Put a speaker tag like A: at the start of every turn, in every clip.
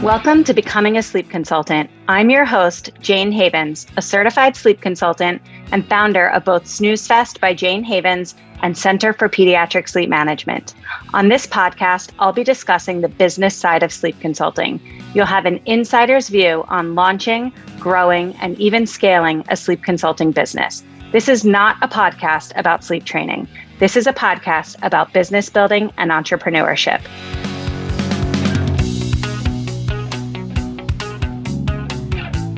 A: Welcome to Becoming a Sleep Consultant. I'm your host, Jayne Havens, a certified sleep consultant and founder of both Snooze Fest by Jayne Havens and Center for Pediatric Sleep Management. On this podcast, I'll be discussing the business side of sleep consulting. You'll have an insider's view on launching, growing, and even scaling a sleep consulting business. This is not a podcast about sleep training. This is a podcast about business building and entrepreneurship.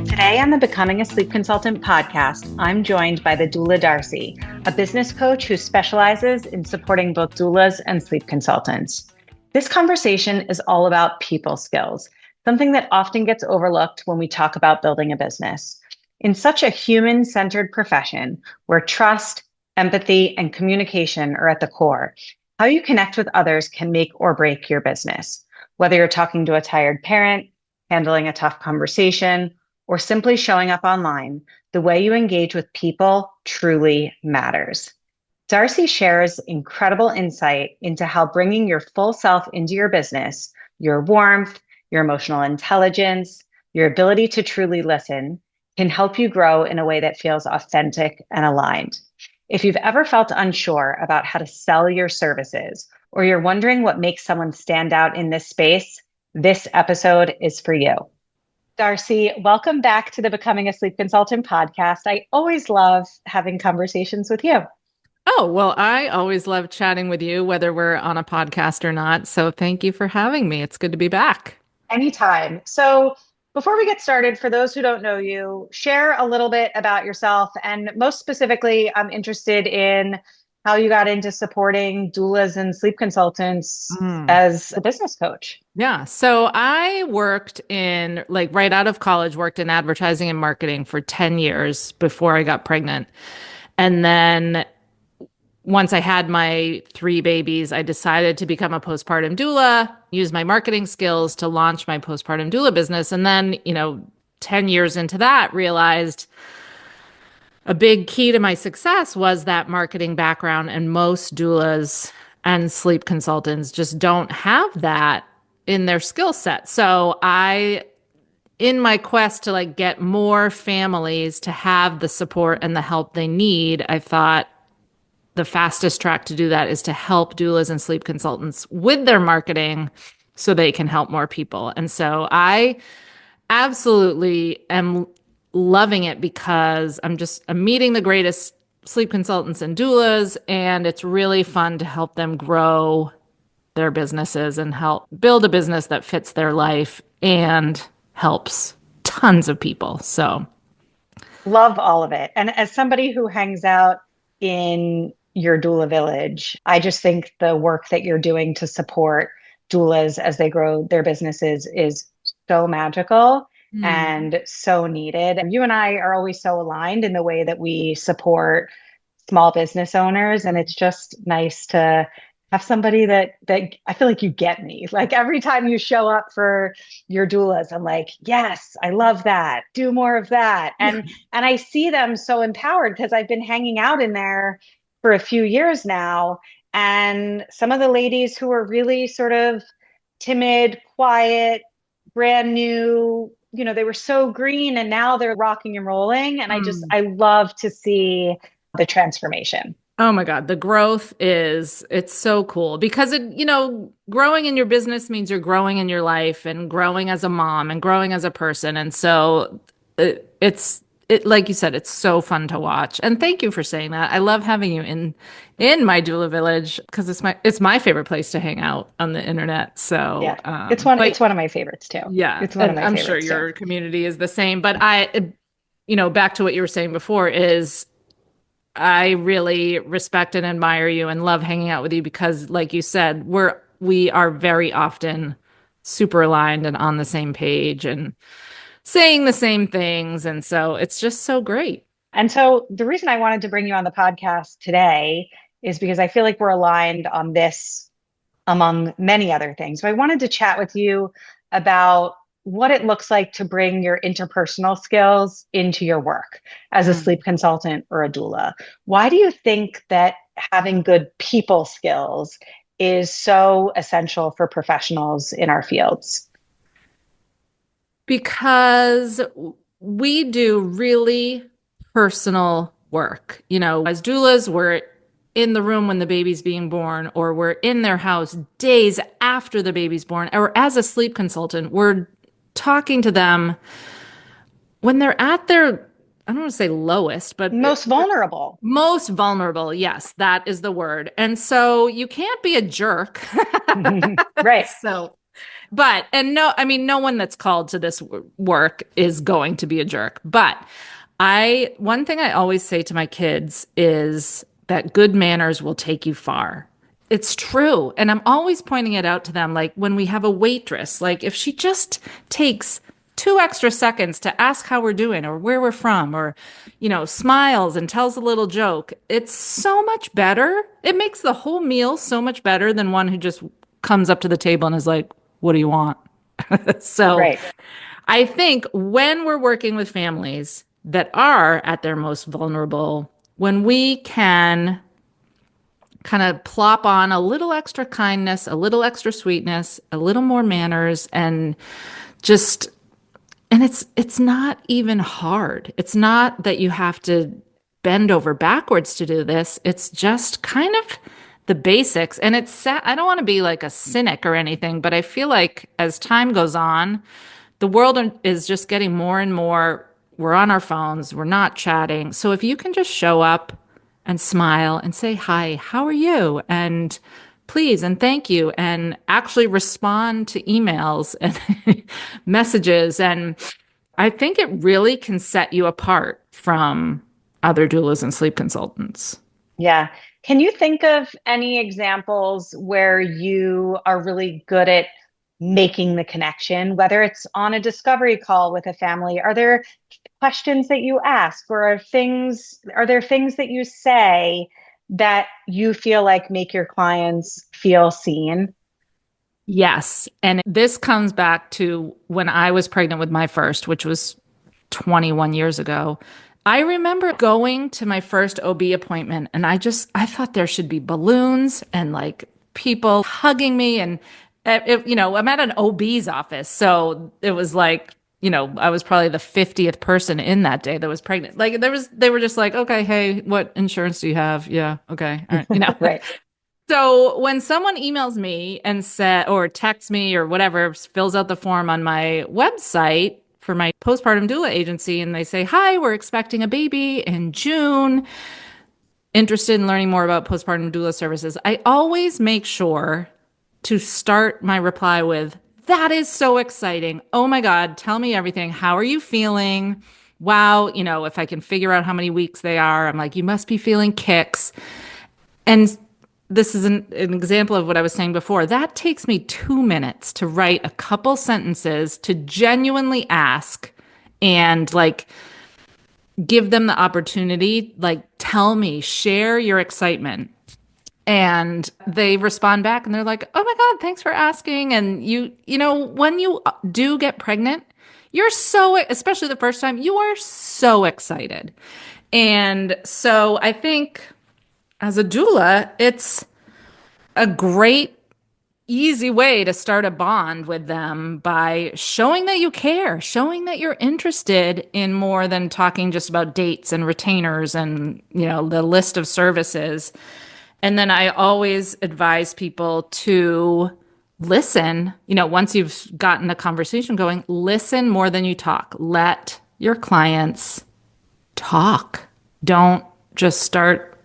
A: Today on the Becoming a Sleep Consultant podcast, I'm joined by the Doula Darcy, a business coach who specializes in supporting both doulas and sleep consultants. This conversation is all about people skills, something that often gets overlooked when we talk about building a business. In such a human-centered profession where trust, empathy, and communication are at the core, how you connect with others can make or break your business. Whether you're talking to a tired parent, handling a tough conversation, or simply showing up online, the way you engage with people truly matters. Darcy shares incredible insight into how bringing your full self into your business, your warmth, your emotional intelligence, your ability to truly listen, can help you grow in a way that feels authentic and aligned. If you've ever felt unsure about how to sell your services, or you're wondering what makes someone stand out in this space, this episode is for you. Darcy, welcome back to the Becoming a Sleep Consultant podcast. I always love having conversations with you.
B: Oh, well, I always love chatting with you, whether we're on a podcast or not. So thank you for having me. It's good to be back.
A: Anytime. So before we get started, for those who don't know you, share a little bit about yourself. And most specifically, I'm interested in how you got into supporting doulas and sleep consultants as a business coach.
B: Yeah. So I worked right out of college, worked in advertising and marketing for 10 years before I got pregnant. And then once I had my 3 babies, I decided to become a postpartum doula, use my marketing skills to launch my postpartum doula business. And then, 10 years into that, realized a big key to my success was that marketing background, and most doulas and sleep consultants just don't have that in their skill set. So in my quest to get more families to have the support and the help they need, I thought the fastest track to do that is to help doulas and sleep consultants with their marketing so they can help more people. And so I absolutely am loving it because I'm meeting the greatest sleep consultants and doulas, and it's really fun to help them grow their businesses and help build a business that fits their life and helps tons of people. So
A: love all of it. And as somebody who hangs out in your doula village, I just think the work that you're doing to support doulas as they grow their businesses is so magical and so needed. And you and I are always so aligned in the way that we support small business owners. And it's just nice to have somebody that I feel like you get me. Like every time you show up for your doulas, I'm like, yes, I love that. Do more of that. And I see them so empowered because I've been hanging out in there for a few years now. And some of the ladies who are really sort of timid, quiet, brand new, they were so green and now they're rocking and rolling. And I love to see the transformation.
B: Oh my God, the growth it's so cool because growing in your business means you're growing in your life and growing as a mom and growing as a person. And so it's like you said, it's so fun to watch. And thank you for saying that. I love having you in my doula village because it's my favorite place to hang out on the internet. So
A: yeah, it's one of my favorites too.
B: Yeah,
A: it's one of my
B: I'm
A: favorites
B: sure your community is the same. But back to what you were saying before is I really respect and admire you and love hanging out with you because, like you said, we are very often super aligned and on the same page and saying the same things. And so it's just so great.
A: And so the reason I wanted to bring you on the podcast today is because I feel like we're aligned on this among many other things. So I wanted to chat with you about what it looks like to bring your interpersonal skills into your work as a sleep consultant or a doula. Why do you think that having good people skills is so essential for professionals in our fields?
B: Because we do really personal work. As doulas, we're in the room when the baby's being born, or we're in their house days after the baby's born, or as a sleep consultant, we're talking to them when they're at their, I don't want to say lowest, but
A: Most vulnerable.
B: most vulnerable. Yes, that is the word. And so you can't be a jerk.
A: Right.
B: So, and no, I mean, no one that's called to this work is going to be a jerk. But one thing I always say to my kids is that good manners will take you far. It's true. And I'm always pointing it out to them. Like when we have a waitress, like if she just takes 2 extra seconds to ask how we're doing or where we're from, or, smiles and tells a little joke, it's so much better. It makes the whole meal so much better than one who just comes up to the table and is like, what do you want? So
A: Right.
B: I think when we're working with families that are at their most vulnerable, when we can kind of plop on a little extra kindness, a little extra sweetness, a little more manners, and just and it's not even hard. It's not that you have to bend over backwards to do this. It's just kind of the basics. And it's sad. I don't want to be like a cynic or anything, but I feel like as time goes on, the world is just getting more and more. We're on our phones, we're not chatting. So if you can just show up and smile and say, hi, how are you? And please and thank you, and actually respond to emails and messages. And I think it really can set you apart from other doulas and sleep consultants.
A: Yeah. Can you think of any examples where you are really good at making the connection, whether it's on a discovery call with a family? Are there questions that you ask, or are there things that you say that you feel like make your clients feel seen?
B: Yes. And this comes back to when I was pregnant with my first, which was 21 years ago. I remember going to my first OB appointment and I thought there should be balloons and like people hugging me. And, I'm at an OB's office. So it was like, I was probably the 50th person in that day that was pregnant. Like they were just like, okay, hey, what insurance do you have? Yeah. Okay. All right.
A: Right.
B: So when someone emails me and or texts me or whatever, fills out the form on my website for my postpartum doula agency, and they say, hi, we're expecting a baby in June, interested in learning more about postpartum doula services, I always make sure to start my reply with, that is so exciting. Oh my God, tell me everything. How are you feeling? Wow, if I can figure out how many weeks they are, I'm like, you must be feeling kicks. And this is an example of what I was saying before. That takes me 2 minutes to write a couple sentences to genuinely ask and like give them the opportunity, like, tell me, share your excitement. And they respond back and they're like, oh my God, thanks for asking. And when you do get pregnant, you're so, especially the first time, you are so excited. And so I think as a doula, it's a great, easy way to start a bond with them by showing that you care, showing that you're interested in more than talking just about dates and retainers and, the list of services. And then I always advise people to listen, once you've gotten the conversation going, listen more than you talk. Let your clients talk. Don't just start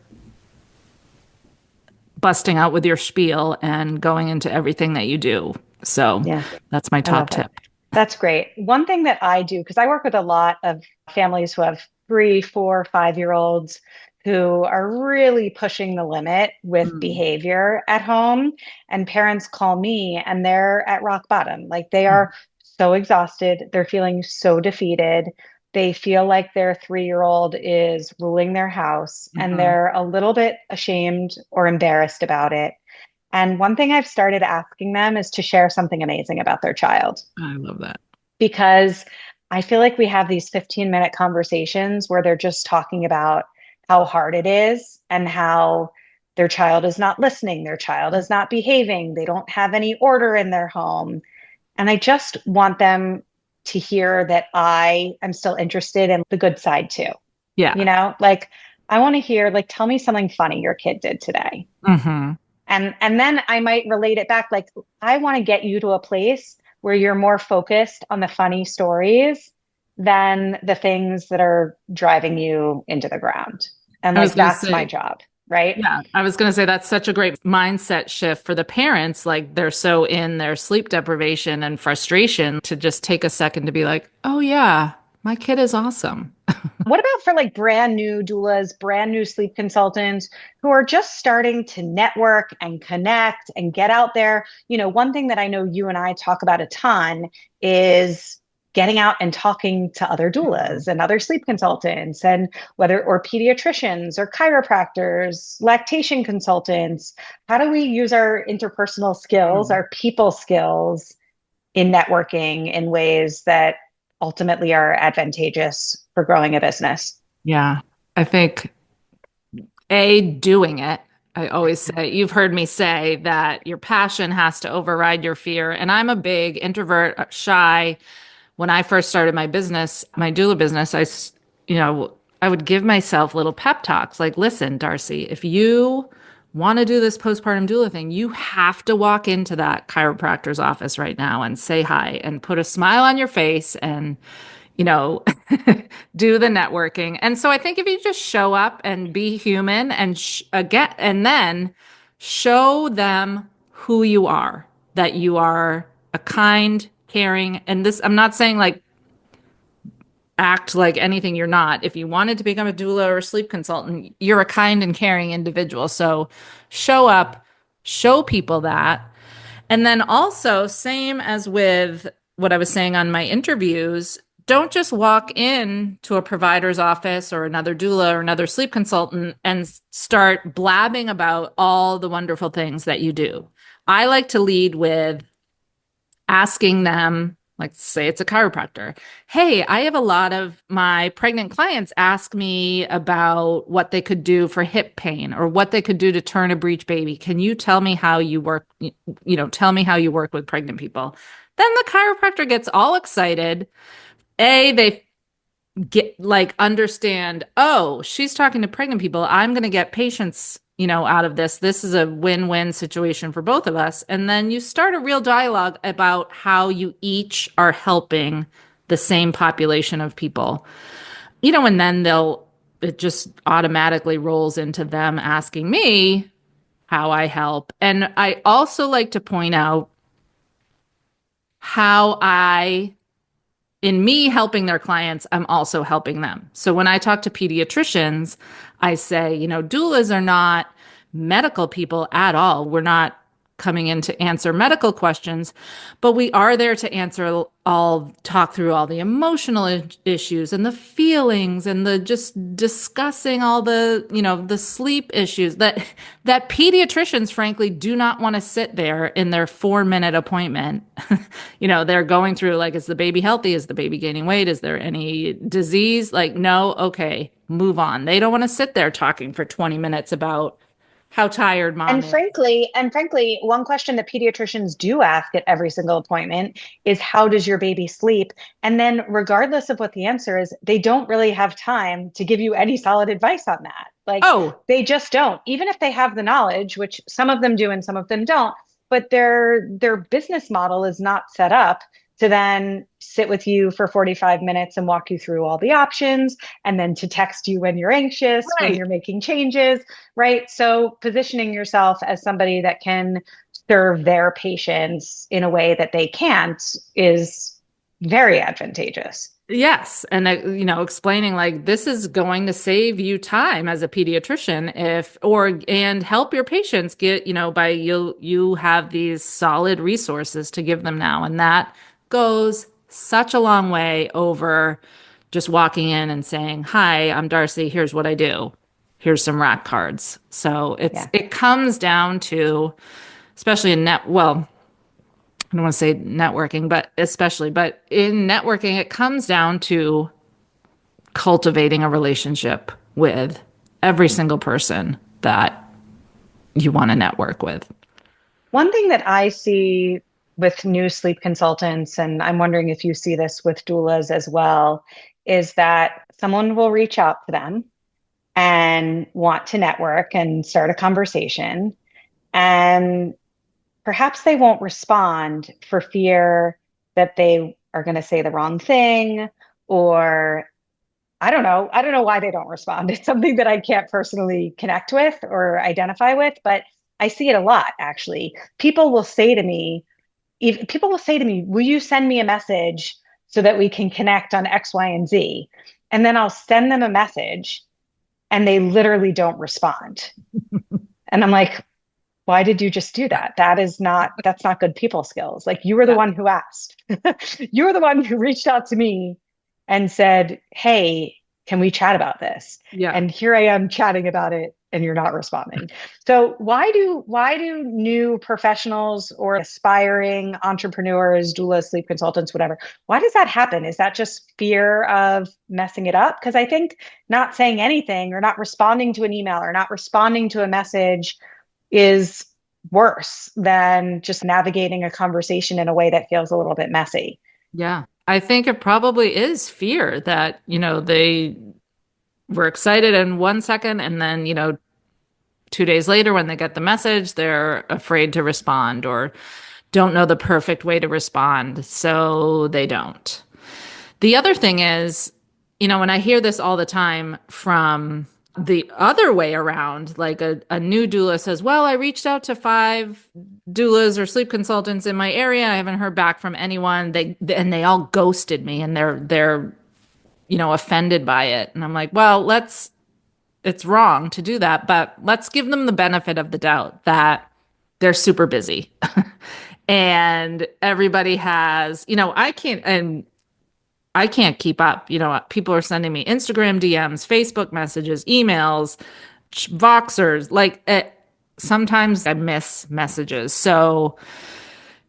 B: busting out with your spiel and going into everything that you do. So
A: Yeah,
B: that's my
A: I love
B: top
A: that.
B: tip.
A: That's great. One thing that I do, because I work with a lot of families who have 3, 4, 5-year-olds who are really pushing the limit with
B: Mm.
A: behavior at home, and parents call me and they're at rock bottom. Like they are so exhausted, they're feeling so defeated. They feel like their 3-year-old is ruling their house, and
B: Mm-hmm.
A: they're a little bit ashamed or embarrassed about it. And one thing I've started asking them is to share something amazing about their child,
B: I love that.
A: because I feel like we have these 15-minute conversations where they're just talking about how hard it is and how their child is not listening, their child is not behaving, they don't have any order in their home. And I just want them to hear that I am still interested in the good side too.
B: Yeah.
A: Like I want to hear, like, tell me something funny your kid did today.
B: Hmm.
A: And then I might relate it back, like, I want to get you to a place where you're more focused on the funny stories than the things that are driving you into the ground. And
B: I was
A: like
B: going to
A: that's my
B: say,
A: job, right?
B: yeah, I was going to say that's such a great mindset shift for the parents. Like they're so in their sleep deprivation and frustration to just take a second to be like, oh, yeah, my kid is awesome.
A: What about for like brand new doulas, brand new sleep consultants who are just starting to network and connect and get out there? One thing that I know you and I talk about a ton is getting out and talking to other
B: Mhm.
A: doulas and other sleep consultants and whether or pediatricians or chiropractors, lactation consultants. How do we use our interpersonal skills,
B: Mm.
A: our people skills in networking in ways that ultimately are advantageous for growing a business?
B: Yeah. I think doing it. I always say, you've heard me say that your passion has to override your fear. And I'm a big introvert, shy. When I first started my business, my doula business, you know, I would give myself little pep talks like, listen, Darcy, if you want to do this postpartum doula thing, you have to walk into that chiropractor's office right now and say hi and put a smile on your face and, you know, do the networking. And so I think if you just show up and be human and again, and then show them who you are, that you are a kind, caring, and this, I'm not saying like act like anything you're not. If you wanted to become a doula or a sleep consultant, you're a kind and caring individual. So show up, show people that. And then also, same as with what I was saying on my interviews, don't just walk in to a provider's office or another doula or another sleep consultant and start blabbing about all the wonderful things that you do. I like to lead with asking them, like say it's a chiropractor, hey, I have a lot of my pregnant clients ask me about what they could do for hip pain or what they could do to turn a breech baby. Can you tell me how you work, tell me how you work with pregnant people? Then the chiropractor gets all excited. They get like understand, oh, she's talking to pregnant people. I'm going to get patients, out of this. This is a win-win situation for both of us. And then you start a real dialogue about how you each are helping the same population of people. And then it just automatically rolls into them asking me how I help. And I also like to point out how in me helping their clients, I'm also helping them. So when I talk to pediatricians, I say, doulas are not medical people at all. We're not coming in to answer medical questions, but we are there to talk through all the emotional issues and the feelings and the just discussing all the sleep issues that pediatricians, frankly, do not want to sit there in their 4-minute appointment. They're going through like, is the baby healthy? Is the baby gaining weight? Is there any disease? Like, no, okay, move on. They don't want to sit there talking for 20 minutes about how tired mom
A: And
B: is.
A: frankly, one question that pediatricians do ask at every single appointment is, how does your baby sleep? And then, regardless of what the answer is, they don't really have time to give you any solid advice on that. Like,
B: Oh,
A: they just don't, even if they have the knowledge, which some of them do and some of them don't, but their business model is not set up to then sit with you for 45 minutes and walk you through all the options and then to text you when you're anxious, when
B: right.
A: you're making changes, right? So positioning yourself as somebody that can serve their patients in a way that they can't is very advantageous.
B: Yes. And, explaining like this is going to save you time as a pediatrician and help your patients get, by you have these solid resources to give them now. And that goes such a long way over just walking in and saying, hi, I'm Darcy. Here's what I do. Here's some rack cards. So
A: Yeah.
B: it comes down to, especially well, I don't want to say networking, but in networking, it comes down to cultivating a relationship with every single person that you want to network with.
A: One thing that I see with new sleep consultants, and I'm wondering if you see this with doulas as well, is that someone will reach out to them and want to network and start a conversation. And perhaps they won't respond for fear that they are going to say the wrong thing, or I don't know. I don't know why they don't respond. It's something that I can't personally connect with or identify with, but I see it a lot actually. People will say to me, will you send me a message so that we can connect on X, Y, and Z? And then I'll send them a message and they literally don't respond. And I'm like, why did you just do that? That's not good people skills. Like you were the
B: Yeah.
A: one who asked. You were the one who reached out to me and said, hey, can we chat about this?
B: Yeah.
A: And here I am chatting about it and you're not responding. So why do new professionals or aspiring entrepreneurs, doulas, sleep consultants, whatever, why does that happen? Is that just fear of messing it up? Because I think not saying anything or not responding to an email or not responding to a message is worse than just navigating a conversation in a way that feels a little bit messy.
B: Yeah. I think it probably is fear that, they were excited in 1 second and then, 2 days later when they get the message, they're afraid to respond or don't know the perfect way to respond. So they don't. The other thing is, when I hear this all the time from the other way around, like a new doula says, well, I reached out to 5 doulas or sleep consultants in my area. I haven't heard back from anyone. They all ghosted me and they're offended by it. And I'm like, well, it's wrong to do that, but let's give them the benefit of the doubt that they're super busy. And everybody has, I can't keep up. People are sending me Instagram DMs, Facebook messages, emails, Voxers. Sometimes I miss messages. So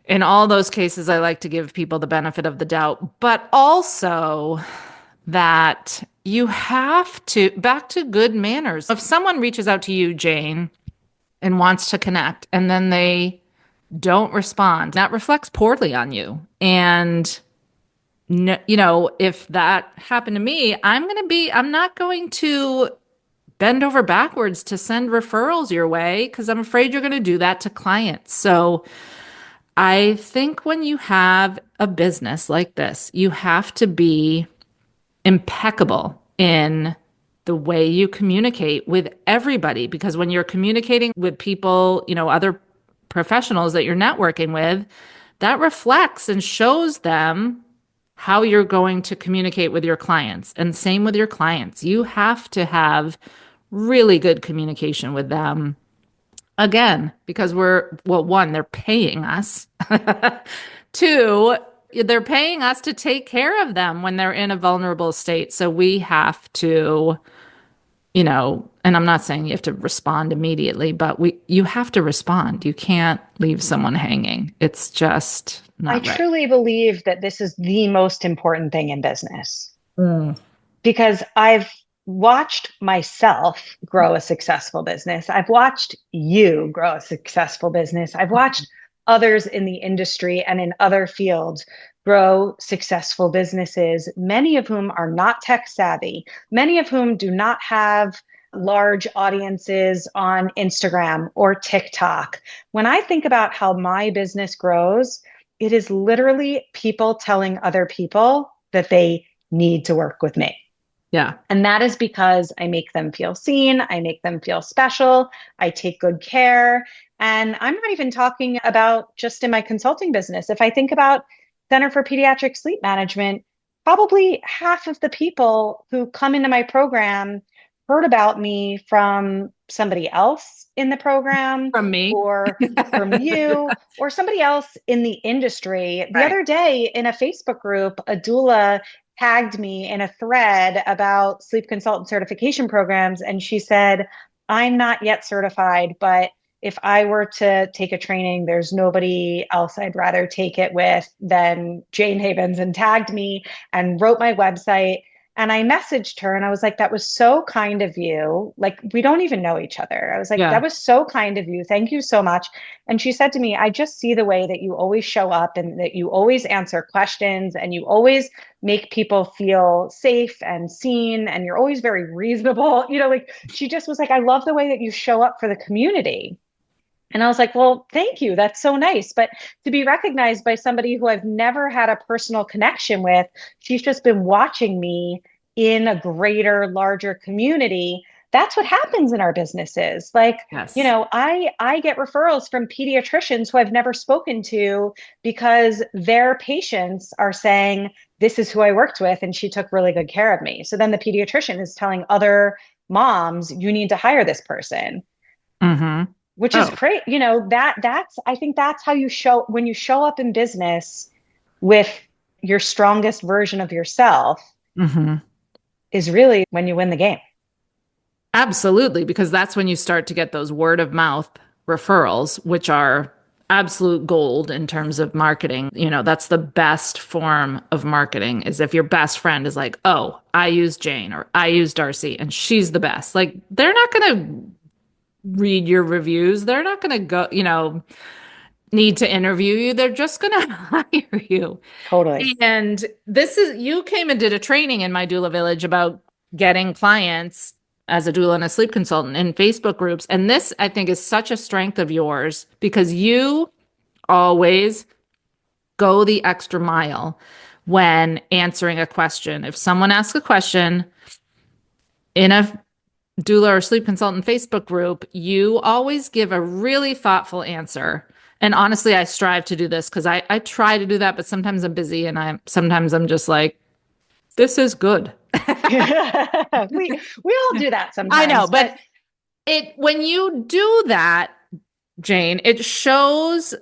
B: in all those cases, I like to give people the benefit of the doubt, but also that you have to, back to good manners. If someone reaches out to you, Jayne, and wants to connect, and then they don't respond, that reflects poorly on you. And no, if that happened to me, I'm not going to bend over backwards to send referrals your way because I'm afraid you're going to do that to clients. So I think when you have a business like this, you have to be impeccable in the way you communicate with everybody, because when you're communicating with people, other professionals that you're networking with, that reflects and shows them how you're going to communicate with your clients. And same with your clients. You have to have really good communication with them. Again, because one, they're paying us. Two, they're paying us to take care of them when they're in a vulnerable state. So we have to, and I'm not saying you have to respond immediately, but you have to respond. You can't leave someone hanging. It's just
A: I
B: not right.
A: truly believe that this is the most important thing in business
B: Mm.
A: because I've watched myself grow a successful business. I've watched you grow a successful business. I've watched others in the industry and in other fields grow successful businesses, many of whom are not tech savvy, many of whom do not have large audiences on Instagram or TikTok. When I think about how my business grows, it is literally people telling other people that they need to work with me.
B: Yeah.
A: And that is because I make them feel seen, I make them feel special, I take good care. And I'm not even talking about just in my consulting business. If I think about Center for Pediatric Sleep Management, probably half of the people who come into my program heard about me from somebody else in the program
B: From me.
A: or from you or somebody else in the industry. The
B: Right.
A: other day in a Facebook group, a doula tagged me in a thread about sleep consultant certification programs. And she said, I'm not yet certified, but if I were to take a training, there's nobody else I'd rather take it with than Jayne Havens, and tagged me and wrote my website. And I messaged her and I was like, that was so kind of you. Like, we don't even know each other. I was like, that
B: Yeah.
A: was so kind of you. Thank you so much. And she said to me, I just see the way that you always show up and that you always answer questions and you always make people feel safe and seen. And you're always very reasonable. Like she just was like, I love the way that you show up for the community. And I was like, well, thank you. That's so nice. But to be recognized by somebody who I've never had a personal connection with, she's just been watching me in a greater, larger community. That's what happens in our businesses. Like,
B: Yes.
A: I get referrals from pediatricians who I've never spoken to because their patients are saying, this is who I worked with, and she took really good care of me. So then the pediatrician is telling other moms, you need to hire this person,
B: Mm-hmm.
A: which is
B: Oh.
A: great. That's I think that's how you show when you show up in business with your strongest version of yourself
B: Mm-hmm.
A: is really when you win the game.
B: Absolutely, because that's when you start to get those word of mouth referrals, which are absolute gold in terms of marketing. That's the best form of marketing is if your best friend is like, oh, I use Jayne or I use Darcy and she's the best. Like, they're not going to read your reviews. They're not going to go, need to interview you. They're just going to hire you.
A: Totally.
B: And you came and did a training in my doula village about getting clients as a doula and a sleep consultant in Facebook groups. And this, I think, is such a strength of yours because you always go the extra mile when answering a question. If someone asks a question in a doula or sleep consultant Facebook group, you always give a really thoughtful answer. And honestly, I strive to do this because I try to do that, but sometimes I'm busy and sometimes I'm just like, this is good.
A: We all do that
B: I know,
A: sometimes, but
B: but when you do that, Jayne, it shows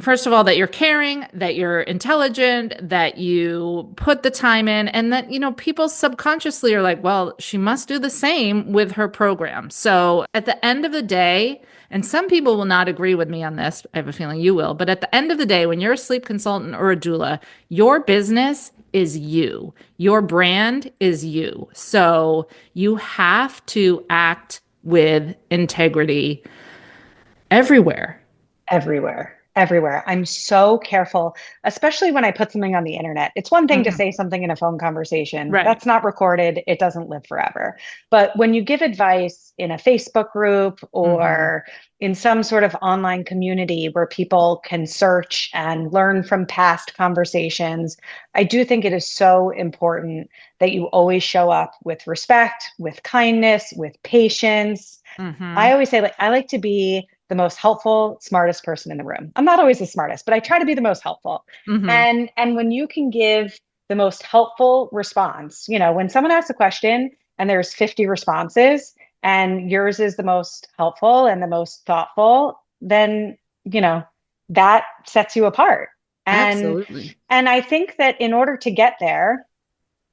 B: first of all that you're caring, that you're intelligent, that you put the time in, and that people subconsciously are like, well, she must do the same with her program. So at the end of the day, and some people will not agree with me on this, I have a feeling you will, but at the end of the day, when you're a sleep consultant or a doula, your business is you, your brand is you. So you have to act with integrity everywhere.
A: everywhere. I'm so careful, especially when I put something on the internet. It's one thing to
B: Mhm.
A: say something in a phone conversation
B: Right.
A: that's not recorded, it doesn't live forever. But when you give advice in a Facebook group
B: Hmm.
A: or in some sort of online community where people can search and learn from past conversations, I do think it is so important that you always show up with respect, with kindness, with patience. I
B: Hmm.
A: always say, like, I like to be the most helpful, smartest person in the room. I'm not always the smartest, but I try to be the most helpful.
B: Hmm.
A: And when you can give the most helpful response, when someone asks a question and there's 50 responses and yours is the most helpful and the most thoughtful, then, you know, that sets you apart. And
B: Absolutely.
A: and I think that in order to get there,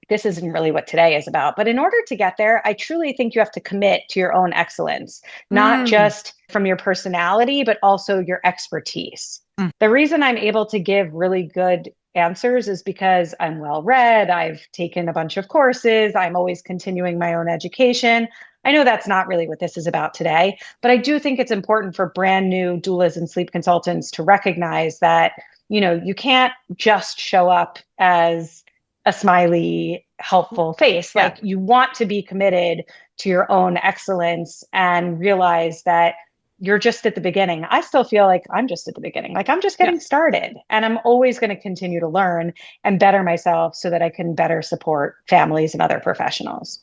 A: this isn't really what today is about. But in order to get there, I truly think you have to commit to your own excellence, not
B: Mm.
A: just from your personality, but also your expertise.
B: Mm.
A: The reason I'm able to give really good answers is because I'm well read. I've taken a bunch of courses. I'm always continuing my own education. I know that's not really what this is about today, but I do think it's important for brand new doulas and sleep consultants to recognize that, you can't just show up as a smiley, helpful face.
B: Yeah.
A: Like you want to be committed to your own excellence and realize that you're just at the beginning. I still feel like I'm just at the beginning. Like I'm just
B: Yeah.
A: getting started and I'm always going to continue to learn and better myself so that I can better support families and other professionals.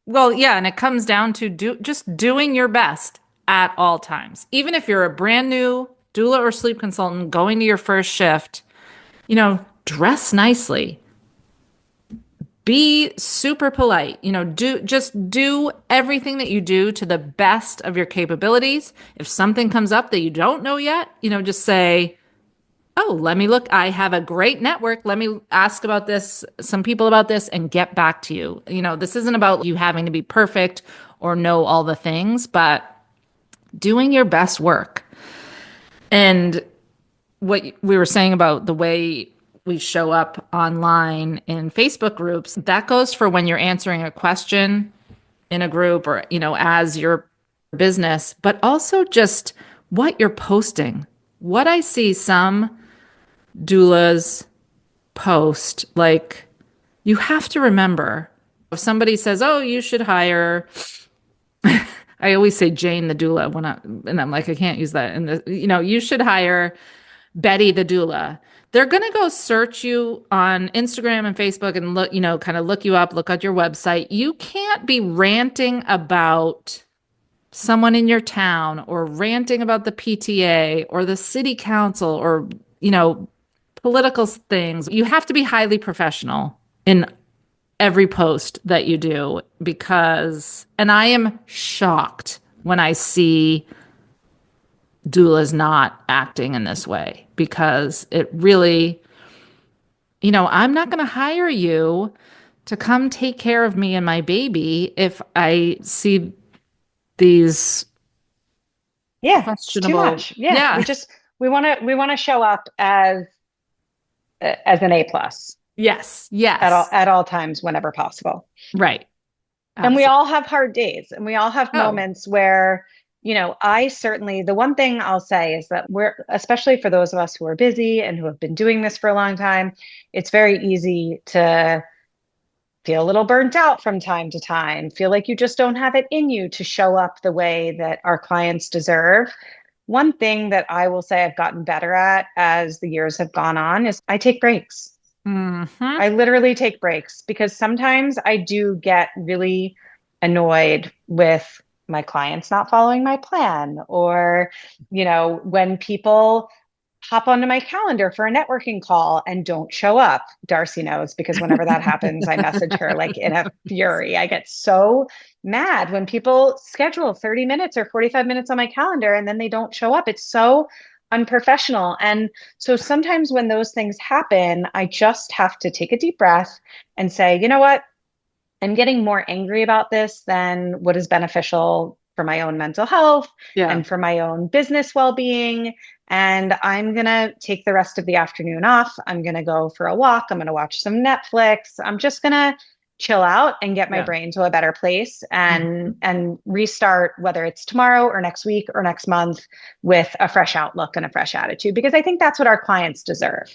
B: Well, yeah, and it comes down to just doing your best at all times. Even if you're a brand new doula or sleep consultant going to your first shift, dress nicely. Be super polite. Do everything that you do to the best of your capabilities. If something comes up that you don't know yet, just say, oh, let me look. I have a great network. Let me ask about this, some people about this, and get back to you. This isn't about you having to be perfect or know all the things, but doing your best work. And what we were saying about the way we show up online in Facebook groups. That goes for when you're answering a question in a group or, as your business, but also just what you're posting. What I see some doulas post, like, you have to remember if somebody says, "Oh, you should hire," I always say Jayne the doula and I'm like, I can't use that. And you should hire Betty the doula. They're going to go search you on Instagram and Facebook and look, kind of look you up, look at your website. You can't be ranting about someone in your town or ranting about the PTA or the city council or, you know, political things. You have to be highly professional in every post that you do and I am shocked when I see doulas not acting in this way because it really, I'm not going to hire you to come take care of me and my baby if I see these
A: Yeah, it's too
B: questionable.
A: much. Yeah,
B: Yeah.
A: we want to show up as an A plus
B: Yes.
A: at all
B: Yes.
A: at all times whenever possible.
B: Right.
A: And we
B: Absolutely.
A: all have hard days and we all have
B: Oh,
A: moments where, I certainly, the one thing I'll say is that especially for those of us who are busy and who have been doing this for a long time, it's very easy to feel a little burnt out from time to time, feel like you just don't have it in you to show up the way that our clients deserve. One thing that I will say I've gotten better at as the years have gone on is I take breaks.
B: hmm
A: I literally take breaks because sometimes I do get really annoyed with my clients not following my plan or, when people hop onto my calendar for a networking call and don't show up. Darcy knows because whenever that happens, I message her like in a fury. I get so mad when people schedule 30 minutes or 45 minutes on my calendar and then they don't show up. It's so unprofessional. And so sometimes when those things happen, I just have to take a deep breath and say, you know what? I'm getting more angry about this than what is beneficial for my own mental health
B: yeah.
A: and for my own business well-being. And I'm going to take the rest of the afternoon off. I'm going to go for a walk. I'm going to watch some Netflix. I'm just going to chill out and get my
B: Yeah.
A: brain to a better place and
B: Mhm.
A: and restart whether it's tomorrow or next week or next month with a fresh outlook and a fresh attitude because I think that's what our clients deserve.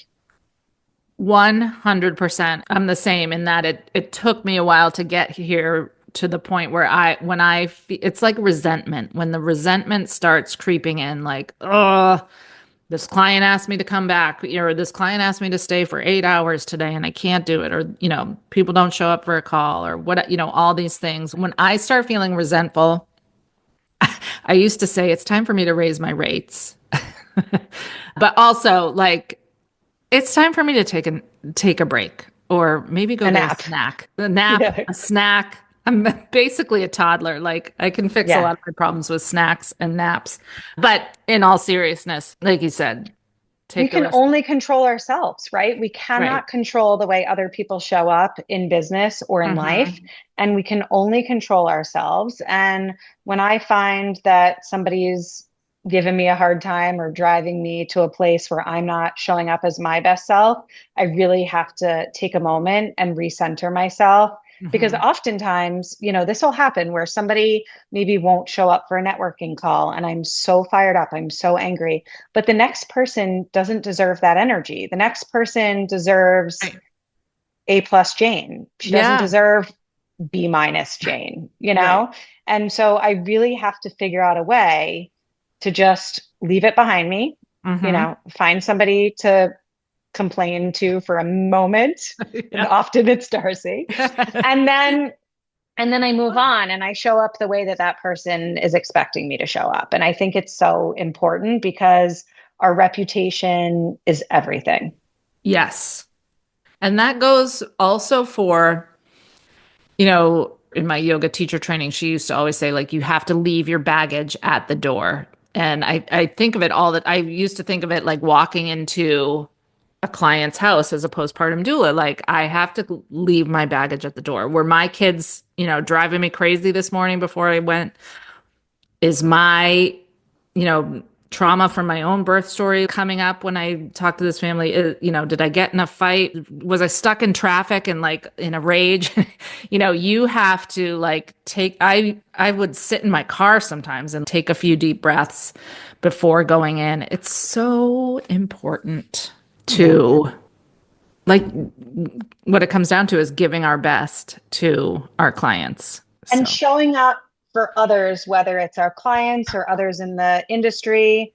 B: 100%. I'm the same in that it took me a while to get here to the point where it's like resentment. When the resentment starts creeping in, like, oh, this client asked me to come back, or this client asked me to stay for 8 hours today and I can't do it, or, people don't show up for a call or what, all these things. When I start feeling resentful, I used to say it's time for me to raise my rates. But also like it's time for me to take a break or maybe go
A: A
B: get a
A: nap.
B: snack. A nap,
A: Yeah.
B: a snack. I'm basically a toddler. Like I can fix a
A: Yeah.
B: lot of my problems with snacks and naps. But in all seriousness, like you said,
A: We
B: take the
A: can
B: rest.
A: only control ourselves, right? We
B: Right.
A: cannot control the way other people show up in business or in life,
B: hmm
A: and we can only control ourselves. And when I find that somebody's giving me a hard time or driving me to a place where I'm not showing up as my best self, I really have to take a moment and recenter myself. Because
B: hmm
A: oftentimes, this will happen where somebody maybe won't show up for a networking call, and I'm so fired up, I'm so angry, but the next person doesn't deserve that energy. The next person deserves
B: Right.
A: A plus Jayne. She doesn't
B: Yeah.
A: deserve B minus Jayne, you
B: Right.
A: know? And so I really have to figure out a way to just leave it behind me,
B: hmm
A: find somebody to complain to for a moment. And
B: Yeah.
A: often it's Darcy. And then I move on and I show up the way that that person is expecting me to show up. And I think it's so important because our reputation is everything.
B: Yes. And that goes also for in my yoga teacher training, she used to always say, like, you have to leave your baggage at the door. And I think of it all that I used to think of it like walking into a client's house as a postpartum doula. Like, I have to leave my baggage at the door. Were my kids, driving me crazy this morning before I went? Is my, you know, trauma from my own birth story coming up when I talked to this family. Did I get in a fight? Was I stuck in traffic and like in a rage? You have to like I would sit in my car sometimes and take a few deep breaths before going in. It's so important to like what it comes down to is giving our best to our clients.
A: And
B: So,
A: showing up for others, whether it's our clients or others in the industry,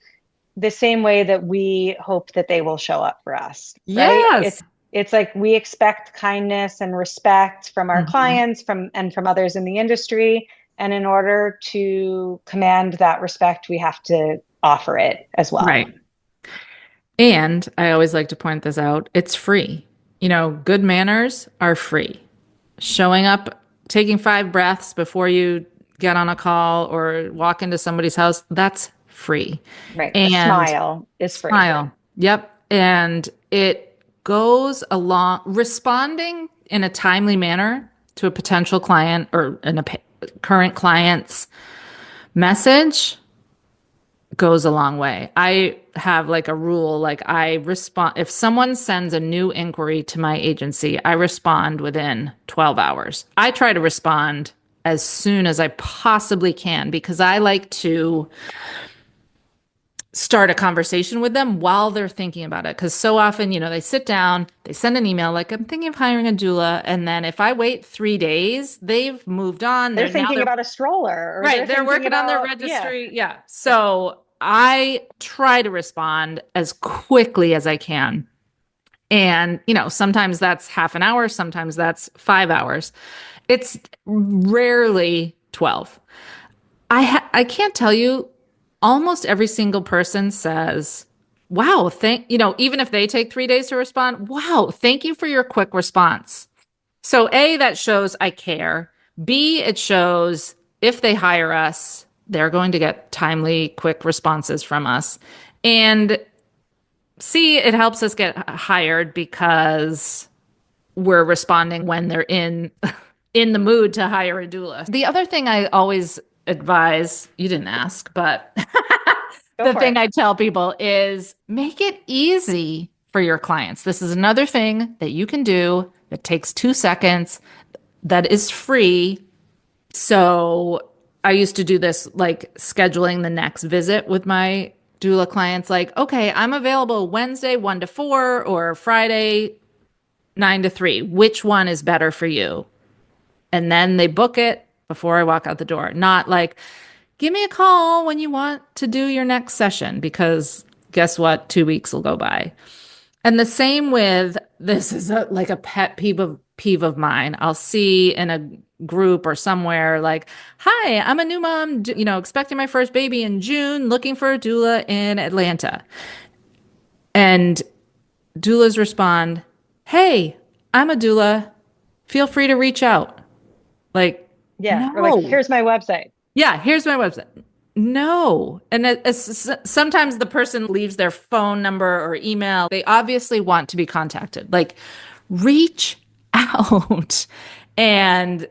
A: the same way that we hope that they will show up for us, right?
B: yes.
A: It's like we expect kindness and respect from our
B: Mhm.
A: clients from others in the industry. And in order to command that respect, we have to offer it as well.
B: Right. And I always like to point this out, it's free. Good manners are free. Showing up, taking 5 breaths before you get on a call or walk into somebody's house, that's free.
A: Right. A
B: And
A: smile is free.
B: smile. Yep. And it goes along responding in a timely manner to a potential client or current client's message goes a long way. I have like a rule, like I respond if someone sends a new inquiry to my agency, I respond within 12 hours. I try to respond as soon as I possibly can because I like to start a conversation with them while they're thinking about it. Because so often, they sit down, they send an email like, I'm thinking of hiring a doula. And then if I wait 3 days, they've moved on.
A: They're
B: Now
A: thinking
B: they're
A: about a stroller or
B: right.
A: they're
B: They're
A: thinking
B: working on their
A: about, yeah,
B: registry. Yeah.
A: yeah.
B: So I try to respond as quickly as I can. And, sometimes that's half an hour, sometimes that's 5 hours. It's rarely 12. I can't tell you, almost every single person says, wow, even if they take 3 days to respond, wow, thank you for your quick response. So A, that shows I care. B, it shows if they hire us, they're going to get timely, quick responses from us. And C, it helps us get hired because we're responding when they're in the mood to hire a doula. The other thing I always advise, you didn't ask, but
A: Go
B: the
A: for
B: thing
A: it.
B: I tell people is make it easy for your clients. This is another thing that you can do that takes 2 seconds that is free. So I used to do this like scheduling the next visit with my doula clients, like, okay, I'm available Wednesday 1 to 4 or Friday 9 to 3. Which one is better for you? And then they book it before I walk out the door. Not like, give me a call when you want to do your next session, because guess what? 2 weeks will go by. And the same with this is like a pet peeve of mine. I'll see in a group or somewhere like, "Hi, I'm a new mom, expecting my first baby in June, looking for a doula in Atlanta." And doulas respond, "Hey, I'm a doula. Feel free to reach out." Like,
A: Yeah. Or like,
B: no.
A: here's my website.
B: Yeah, here's my website. No. And sometimes the person leaves their phone number or email. They obviously want to be contacted. Like, reach out and,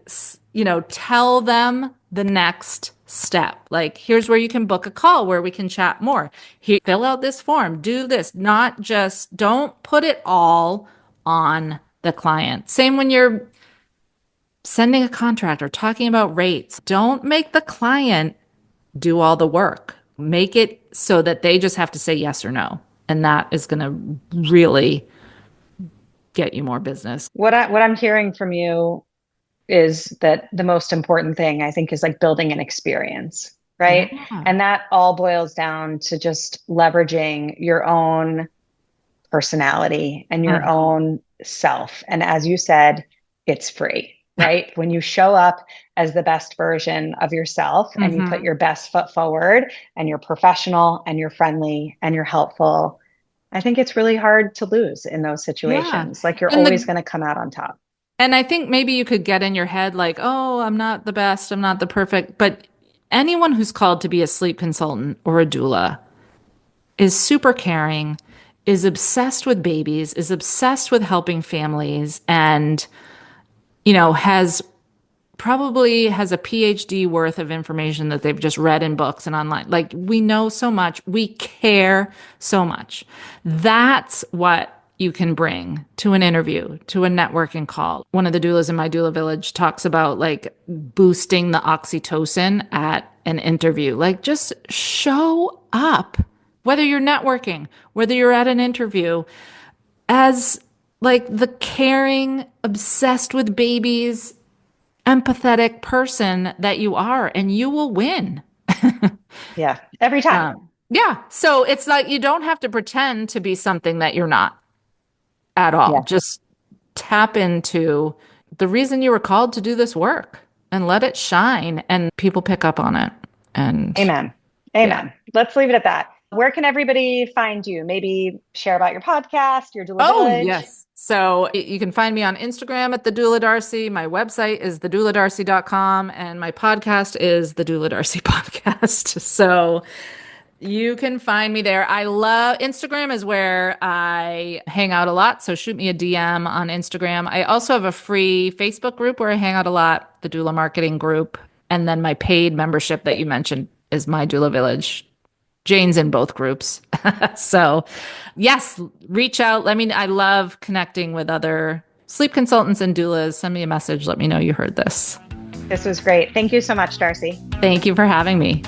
B: tell them the next step. Like, here's where you can book a call where we can chat more. Here, fill out this form, do this, not just, don't put it all on the client. Same when you're sending a contract or talking about rates. Don't make the client do all the work. Make it so that they just have to say yes or no. And that is going to really get you more business.
A: What I'm hearing from you is that the most important thing I think is like building an experience,
B: Yeah.
A: right? And that all boils down to just leveraging your own personality and your
B: Mhm.
A: own self. And as you said, it's free, right? When you show up as the best version of yourself and you put
B: Mhm.
A: your best foot forward and you're professional and you're friendly and you're helpful, I think it's really hard to lose in those
B: Yeah.
A: situations. Like you're
B: And
A: always
B: the
A: going to come out on top.
B: and I think maybe you could get in your head like, "Oh, I'm not the best, I'm not the perfect." But anyone who's called to be a sleep consultant or a doula is super caring, is obsessed with babies, is obsessed with helping families, and has probably has a PhD worth of information that they've just read in books and online. Like, we know so much, we care so much. That's what you can bring to an interview, to a networking call. One of the doulas in my doula village talks about like boosting the oxytocin at an interview. Like, just show up, whether you're networking, whether you're at an interview, as like the caring, obsessed with babies, empathetic person that you are, and you will win.
A: Yeah, every time.
B: Yeah. So it's like you don't have to pretend to be something that you're not at all.
A: Yeah.
B: Just tap into the reason you were called to do this work and let it shine, and people pick up on it. And
A: Amen.
B: yeah.
A: Amen. Let's leave it at that. Where can everybody find you? Maybe share about your podcast, your doula
B: Oh,
A: village.
B: yes. So you can find me on Instagram at the Doula Darcy. My website is thedoulardarcy.com, and my podcast is the Doula Darcy podcast. So you can find me there. I love Instagram is where I hang out a lot. So shoot me a DM on Instagram. I also have a free Facebook group where I hang out a lot, the Doula Marketing Group. And then my paid membership that you mentioned is my Doula Village. Jayne's in both groups. So yes, reach out. I love connecting with other sleep consultants and doulas. Send me a message. Let me know you heard this.
A: This was great. Thank you so much, Darcy.
B: Thank you for having me.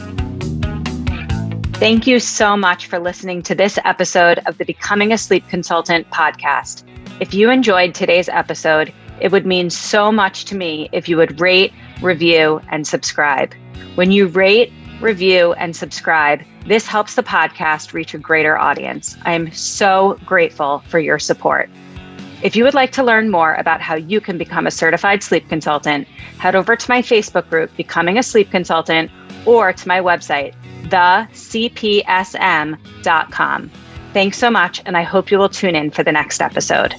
A: Thank you so much for listening to this episode of the Becoming a Sleep Consultant podcast. If you enjoyed today's episode, it would mean so much to me if you would rate, review, and subscribe. When you rate, review, and subscribe, this helps the podcast reach a greater audience. I am so grateful for your support. If you would like to learn more about how you can become a certified sleep consultant, head over to my Facebook group, Becoming a Sleep Consultant, or to my website, thecpsm.com. Thanks so much, and I hope you will tune in for the next episode.